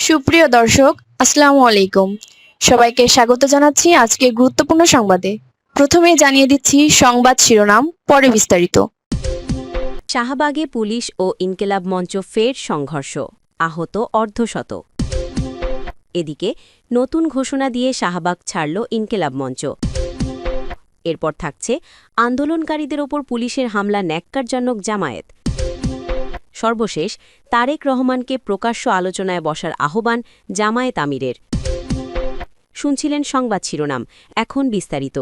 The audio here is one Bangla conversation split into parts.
সুপ্রিয় দর্শক, আসসালামু আলাইকুম। সবাইকে স্বাগত জানাচ্ছি আজকে গুরুত্বপূর্ণ সংবাদে। প্রথমেই জানিয়ে দিচ্ছি সংবাদ শিরোনাম, পরে বিস্তারিত। শাহবাগে পুলিশ ও ইনকিলাব মঞ্চ ফের সংঘর্ষ, আহত অর্ধশত। এদিকে নতুন ঘোষণা দিয়ে শাহবাগ ছাড়ল ইনকিলাব মঞ্চ। এরপর থাকছে আন্দোলনকারীদের ওপর পুলিশের হামলা ন্যাক্কারজনক জামায়াত। সর্বশেষ তারেক রহমানকে প্রকাশ্য আলোচনায় বসার আহ্বান জামায়াত আমিরের। শুনছিলেন সংবাদ শিরোনাম, এখন বিস্তারিত।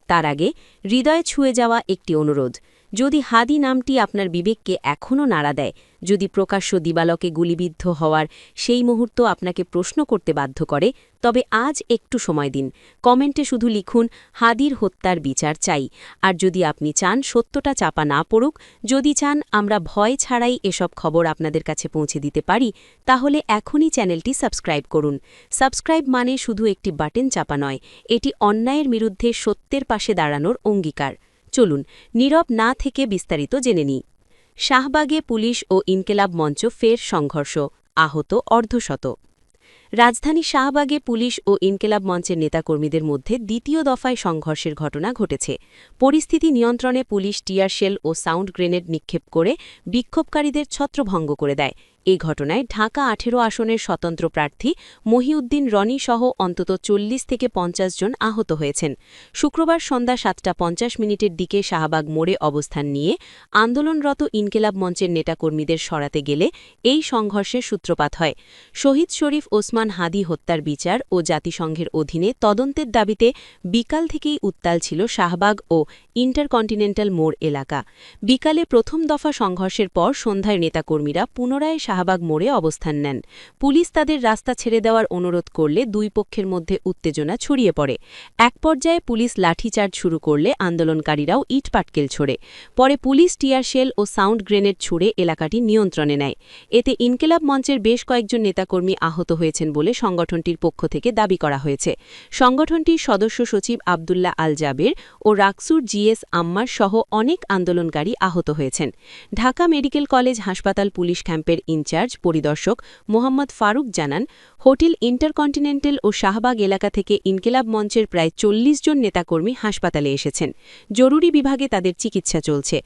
তার আগে হৃদয়ে ছুঁয়ে যাওয়া একটি অনুরোধ। যদি হাদি নামটি আপনার বিবেককে এখনও নাড়া দেয়, যদি প্রকাশ্য দিবালকে গুলিবিদ্ধ হওয়ার সেই মুহূর্ত আপনাকে প্রশ্ন করতে বাধ্য করে, তবে আজ একটু সময় দিন। কমেন্টে শুধু লিখুন হাদির হত্যার বিচার চাই। আর যদি আপনি চান সত্যটা চাপা না পড়ুক, যদি চান আমরা ভয় ছাড়াই এসব খবর আপনাদের কাছে পৌঁছে দিতে পারি, তাহলে এখনই চ্যানেলটি সাবস্ক্রাইব করুন। সাবস্ক্রাইব মানে শুধু একটি বাটন চাপা নয়, এটি অন্যায়ের বিরুদ্ধে সত্যের পাশে দাঁড়ানোর অঙ্গীকার। চলুন নীরব না থেকে বিস্তারিত জেনে নিই। শাহবাগে পুলিশ ও ইনকিলাব মঞ্চ ফের সংঘর্ষ, আহত অর্ধশত। রাজধানী শাহবাগে পুলিশ ও ইনকিলাব মঞ্চের নেতাকর্মীদের মধ্যে দ্বিতীয় দফায় সংঘর্ষের ঘটনা ঘটেছে। পরিস্থিতি নিয়ন্ত্রণে পুলিশ টিয়ার শেল ও সাউন্ড গ্রেনেড নিক্ষেপ করে বিক্ষোভকারীদের ছত্রভঙ্গ করে দেয়। এই ঘটনায় ঢাকা ১৮ আসনের স্বতন্ত্র প্রার্থী মহিউদ্দিন রনি সহ অন্তত ৪০ থেকে ৫০ জন আহত হয়েছেন। শুক্রবার সন্ধ্যা ৭:৫০ দিকে শাহবাগ মোড়ে অবস্থান নিয়ে আন্দোলনরত ইনকিলাব মঞ্চের নেতাকর্মীদের সরাতে গেলে এই সংঘর্ষের সূত্রপাত হয়। শহীদ শরীফ ওসমান হাদি হত্যার বিচার ও জাতিসংঘের অধীনে তদন্তের দাবিতে বিকাল থেকেই উত্তাল ছিল শাহবাগ ও ইন্টারকন্টিনেন্টাল মোড় এলাকা। বিকালে প্রথম দফা সংঘর্ষের পর সন্ধ্যায় নেতাকর্মীরা পুনরায় শাহবাগ মোড়ে অবস্থান নেন। পুলিশ তাদের রাস্তা ছেড়ে দেওয়ার অনুরোধ করলে দুই পক্ষের মধ্যে উত্তেজনা ছড়িয়ে পড়ে। এক পর্যায়ে পুলিশ লাঠিচার্জ শুরু করলে আন্দোলনকারীরাও ইটপাটকেল ছোড়ে। পরে পুলিশ টিয়ার শেল ও সাউন্ড গ্রেনেড ছুড়ে এলাকাটি নিয়ন্ত্রণে নেয়। এতে ইনকিলাব মঞ্চের বেশ কয়েকজন নেতাকর্মী আহত হয়েছেন বলে সংগঠনটির পক্ষ থেকে দাবি করা হয়েছে। সংগঠনটির সদস্য সচিব আবদুল্লাহ আল জাবের ও রাকসুর জিএস আম্মার সহ অনেক আন্দোলনকারী আহত হয়েছেন। ঢাকা মেডিকেল কলেজ হাসপাতাল পুলিশ ক্যাম্পের ইনচার্জ পরিদর্শক মোহাম্মদ ফারুক জানান, হোটেল ইন্টারকন্টিনেন্টাল ও শাহবাগ এলাকা থেকে ইনকিলাব মঞ্চের প্রায় ৪০ জন নেতাকর্মী হাসপাতালে এসেছেন। জরুরি বিভাগে তাদের চিকিৎসা চলছে।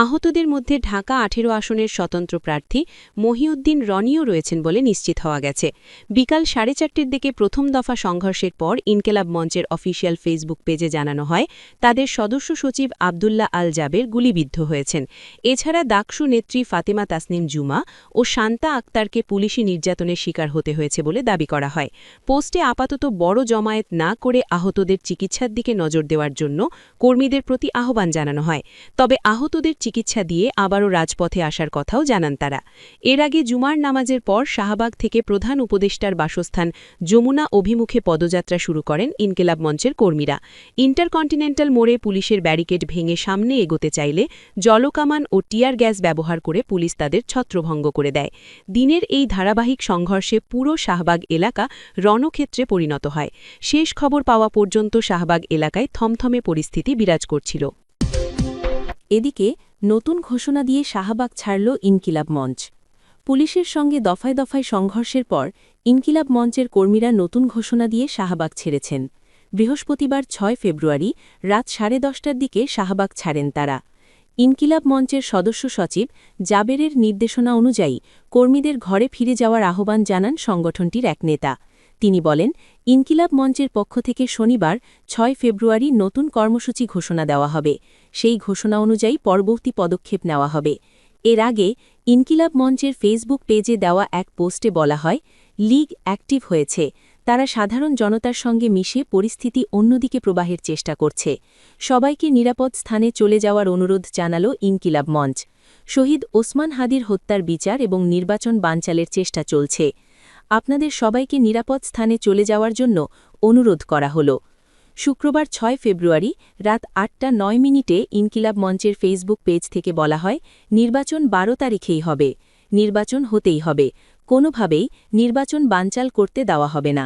আহতদের মধ্যে ঢাকা ১৮ আসনের স্বতন্ত্র প্রার্থী মহিউদ্দিন রনিও রয়েছেন বলে নিশ্চিত হওয়া গেছে। বিকাল ৪:৩০ দিকে প্রথম দফা সংঘর্ষের পর ইনকিলাব মঞ্চের অফিসিয়াল ফেসবুক পেজে জানানো হয়, তাদের সদস্য সচিব আবদুল্লাহ আল জাবের গুলিবিদ্ধ হয়েছেন। এছাড়া ডাকসু নেত্রী ফাতেমা তাসনিম জুমা ও শান্তা আক্তারকে পুলিশি নির্যাতনের শিকার হতে হয়েছে বলে দাবি করা হয়। পোস্টে আপাতত বড় জমায়েত না করে আহতদের চিকিৎসার দিকে নজর দেওয়ার জন্য কর্মীদের প্রতি আহ্বান জানানো হয়। তবে আহতদের চিকিৎসা দিয়ে আবারও রাজপথে আসার কথাও জানান তারা। এর আগে জুমার নামাজের পর শাহবাগ থেকে প্রধান উপদেষ্টার বাসস্থান যমুনা অভিমুখে পদযাত্রা শুরু করেন ইনকিলাব মঞ্চের কর্মীরা। ইন্টারকন্টিনেন্টাল মোড়ে পুলিশের ব্যারিকেড ভেঙে সামনে এগোতে চাইলে জলকামান ও টিয়ার গ্যাস ব্যবহার করে পুলিশ তাদের ছত্রভঙ্গ করে দেয়। দিনের এই ধারাবাহিক সংঘর্ষে পুরো শাহবাগ এলাকা রণক্ষেত্রে পরিণত হয়। শেষ খবর পাওয়া পর্যন্ত শাহবাগ এলাকায় থমথমে পরিস্থিতি বিরাজ করছিল। এদিকে নতুন ঘোষণা দিয়ে শাহবাগ ছাড়ল ইনকিলাব মঞ্চ। পুলিশের সঙ্গে দফায় দফায় সংঘর্ষের পর ইনকিলাব মঞ্চের কর্মীরা নতুন ঘোষণা দিয়ে শাহবাগ ছেড়েছেন। বৃহস্পতিবার ৬ ফেব্রুয়ারি রাত 10:30টার দিকে শাহবাগ ছাড়েন তারা। ইনকিলাব মঞ্চের সদস্য সচিব জাবেরের নির্দেশনা অনুযায়ী কর্মীদের ঘরে ফিরে যাওয়ার আহ্বান জানান সংগঠনটির এক নেতা। তিনি বলেন, ইনকিলাব মঞ্চের পক্ষ থেকে শনিবার ৬ ফেব্রুয়ারি নতুন কর্মসূচি ঘোষণা দেওয়া হবে। সেই ঘোষণা অনুযায়ী পরবর্তী পদক্ষেপ নেওয়া হবে। এর আগে ইনকিলাব মঞ্চের ফেসবুক পেজে দেওয়া এক পোস্টে বলা হয়, লীগ অ্যাক্টিভ হয়েছে, তারা সাধারণ জনতার সঙ্গে মিশে পরিস্থিতি অন্যদিকে প্রবাহের চেষ্টা করছে। সবাইকে নিরাপদ স্থানে চলে যাওয়ার অনুরোধ জানাল ইনকিলাব মঞ্চ। শহীদ ওসমান হাদির হত্যার বিচার এবং নির্বাচন বানচালের চেষ্টা চলছে। আপনাদের সবাইকে নিরাপদ স্থানে চলে যাওয়ার জন্য অনুরোধ করা হল। শুক্রবার ৬ ফেব্রুয়ারি রাত ৮:০৯ ইনকিলাব মঞ্চের ফেসবুক পেজ থেকে বলা হয়, নির্বাচন ১২ তারিখেই হবে, নির্বাচন হতেই হবে, কোনোভাবেই নির্বাচন বানচাল করতে দেওয়া হবে না।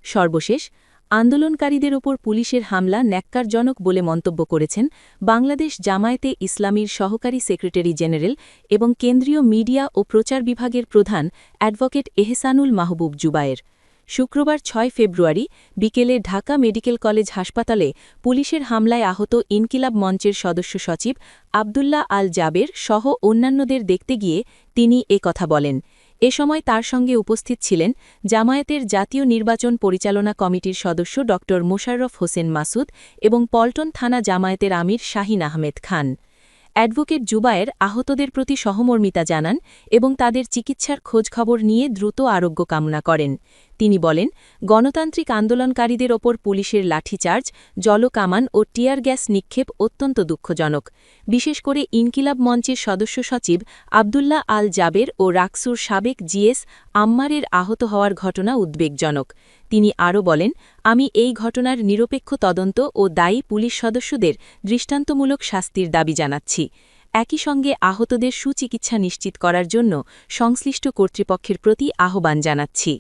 সর্বশেষ আন্দোলনকারীদের ওপর পুলিশের হামলা ন্যাক্কারজনক বলে মন্তব্য করেছেন বাংলাদেশ জামায়াতে ইসলামীর সহকারী সেক্রেটারি জেনারেল এবং কেন্দ্রীয় মিডিয়া ও প্রচার বিভাগের প্রধান অ্যাডভোকেট এহসানুল মাহবুব জুবায়ের। শুক্রবার ৬ ফেব্রুয়ারি বিকেলে ঢাকা মেডিকেল কলেজ হাসপাতালে পুলিশের হামলায় আহত ইনকিলাব মঞ্চের সদস্য সচিব আবদুল্লাহ আল জাবের সহ অন্যান্যদের দেখতে গিয়ে তিনি এ কথা বলেন। এ সময় তার সঙ্গে উপস্থিত ছিলেন জামায়াতের জাতীয় নির্বাচন পরিচালনা কমিটির সদস্য ড মোশাররফ হোসেন মাসুদ এবং পল্টন থানা জামায়াতের আমির শাহিন আহমেদ খান। অ্যাডভোকেট জুবায়ের আহতদের প্রতি সহমর্মিতা জানান এবং তাদের চিকিৎসার খোঁজখবর নিয়ে দ্রুত আরোগ্য কামনা করেন। তিনি বলেন, গণতান্ত্রিক আন্দোলনকারীদের ওপর পুলিশের লাঠিচার্জ, জলকামান ও টিয়ার গ্যাস নিক্ষেপ অত্যন্ত দুঃখজনক। বিশেষ করে ইনকিলাব মঞ্চের সদস্য সচিব আবদুল্লাহ আল জাবের ও রাকসুর সাবেক জিএস আম্মারের আহত হওয়ার ঘটনা উদ্বেগজনক। তিনি আরও বলেন, আমি এই ঘটনার নিরপেক্ষ তদন্ত ও দায়ী পুলিশ সদস্যদের দৃষ্টান্তমূলক শাস্তির দাবি জানাচ্ছি। একই সঙ্গে আহতদের সুচিকিৎসা নিশ্চিত করার জন্য সংশ্লিষ্ট কর্তৃপক্ষের প্রতি আহ্বান জানাচ্ছি।